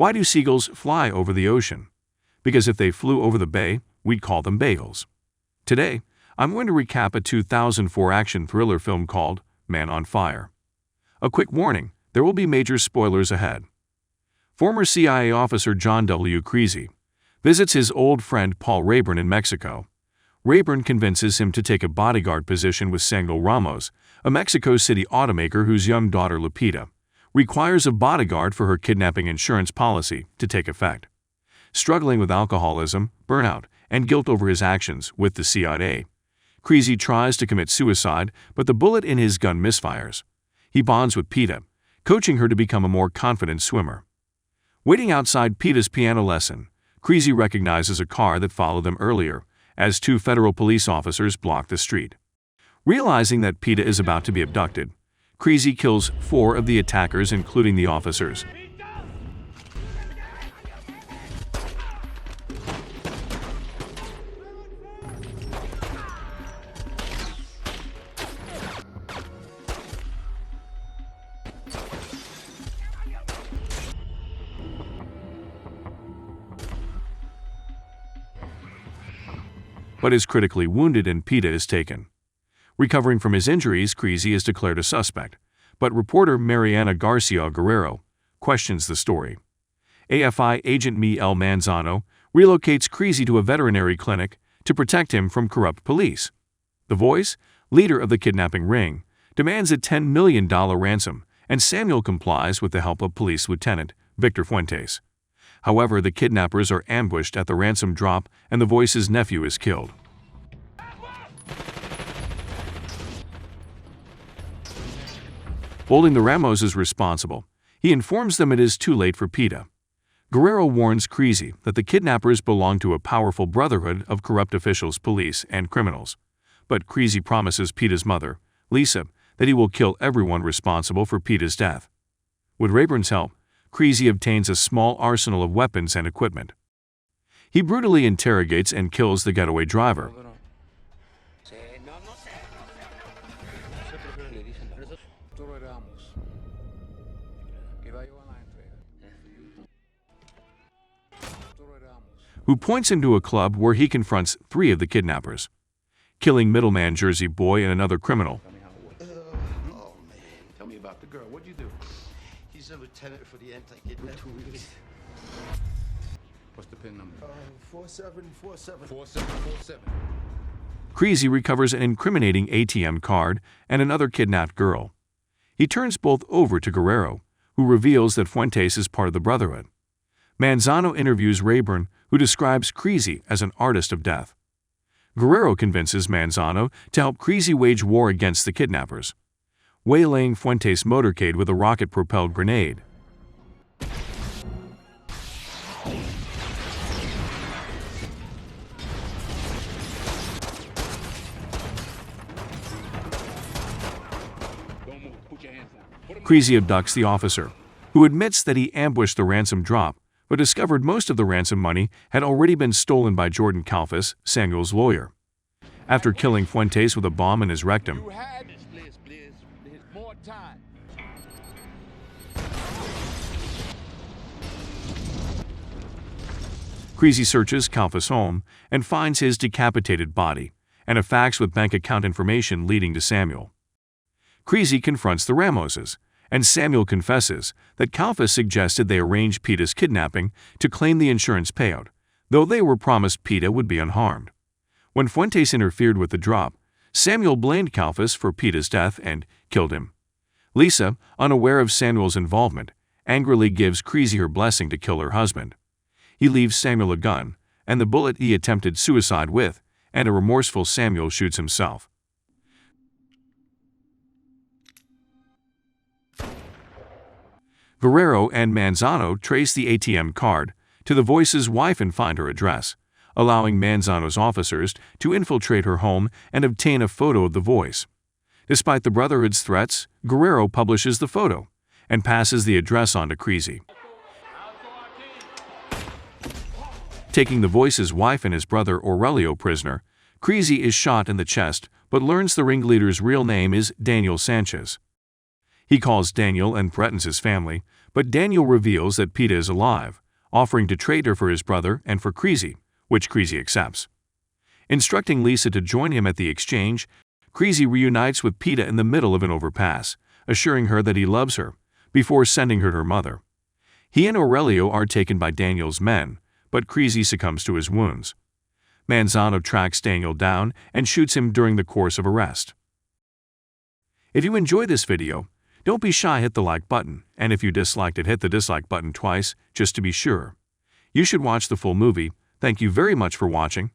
Why do seagulls fly over the ocean? Because if they flew over the bay, we'd call them bagels. Today, I'm going to recap a 2004 action thriller film called Man on Fire. A quick warning, there will be major spoilers ahead. Former CIA officer John W. CREASY visits his old friend Paul RAYBURN in Mexico. RAYBURN convinces him to take a bodyguard position with Samuel Ramos, a Mexico City automaker whose young daughter Lupita requires a bodyguard for her kidnapping insurance policy to take effect. Struggling with alcoholism, burnout, and guilt over his actions with the CIA, CREASY tries to commit suicide, but the bullet in his gun misfires. He bonds with Peta, coaching her to become a more confident swimmer. Waiting outside Peta's piano lesson, CREASY recognizes a car that followed them earlier, as two federal police officers block the street. Realizing that Peta is about to be abducted, CREASY kills 4 of the attackers, including the officers. But is critically wounded and Peta is taken. Recovering from his injuries, CREASY is declared a suspect, but reporter MARIANA Guerrero questions the story. AFI agent MIGUEL MANZANO relocates CREASY to a veterinary clinic to protect him from corrupt police. The Voice, leader of the kidnapping ring, demands a $10 million ransom, and Samuel complies with the help of Police Lieutenant Victor Fuentes. However, the kidnappers are ambushed at the ransom drop and the Voice's nephew is killed. Holding the Ramos is responsible, he informs them it is too late for Peta. Guerrero warns CREASY that the kidnappers belong to a powerful brotherhood of corrupt officials, police, and criminals. But CREASY promises Peta's mother, Lisa, that he will kill everyone responsible for Peta's death. With RAYBURN's help, CREASY obtains a small arsenal of weapons and equipment. He brutally interrogates and kills the getaway driver. Who points him to a club where he confronts 3 of the kidnappers, killing middleman Jersey Boy and another criminal. Oh, man. Tell me about the girl. What'd you do? He's a lieutenant for the anti-kidnapping. What's the pin number? 4747. 4747. CREASY recovers an incriminating ATM card and another kidnapped girl. He turns both over to Guerrero, who reveals that Fuentes is part of the Brotherhood. Manzano interviews RAYBURN, who describes CREASY as an artist of death. Guerrero convinces Manzano to help CREASY wage war against the kidnappers, waylaying Fuentes' motorcade with a rocket-propelled grenade. CREASY abducts the officer, who admits that he ambushed the ransom drop, but discovered most of the ransom money had already been stolen by Jordan Kalfas, Samuel's lawyer. After killing Fuentes with a bomb in his rectum, CREASY searches Kalfas' home and finds his decapitated body and a fax with bank account information leading to Samuel. CREASY confronts the Ramoses, and Samuel confesses that Kalfas suggested they arrange Peta's kidnapping to claim the insurance payout, though they were promised Peta would be unharmed. When Fuentes interfered with the drop, Samuel blamed Kalfas for Peta's death and killed him. Lisa, unaware of Samuel's involvement, angrily gives CREASY her blessing to kill her husband. He leaves Samuel a gun and the bullet he attempted suicide with, and a remorseful Samuel shoots himself. Guerrero and Manzano trace the ATM card to the Voice's wife and find her address, allowing Manzano's officers to infiltrate her home and obtain a photo of the Voice. Despite the Brotherhood's threats, Guerrero publishes the photo and passes the address on to CREASY. Taking the Voice's wife and his brother Aurelio prisoner, CREASY is shot in the chest but learns the ringleader's real name is Daniel Sanchez. He calls Daniel and threatens his family, But Daniel reveals that Peta is alive, offering to trade her for his brother and for CREASY, which CREASY accepts. Instructing Lisa to join him at the exchange, CREASY reunites with Peta in the middle of an overpass, assuring her that he loves her, before sending her to her mother. He and Aurelio are taken by Daniel's men, but CREASY succumbs to his wounds. Manzano tracks Daniel down and shoots him during the course of arrest. If you enjoyed this video, don't be shy, hit the like button, and if you disliked it, hit the dislike button twice, just to be sure. You should watch the full movie. Thank you very much for watching.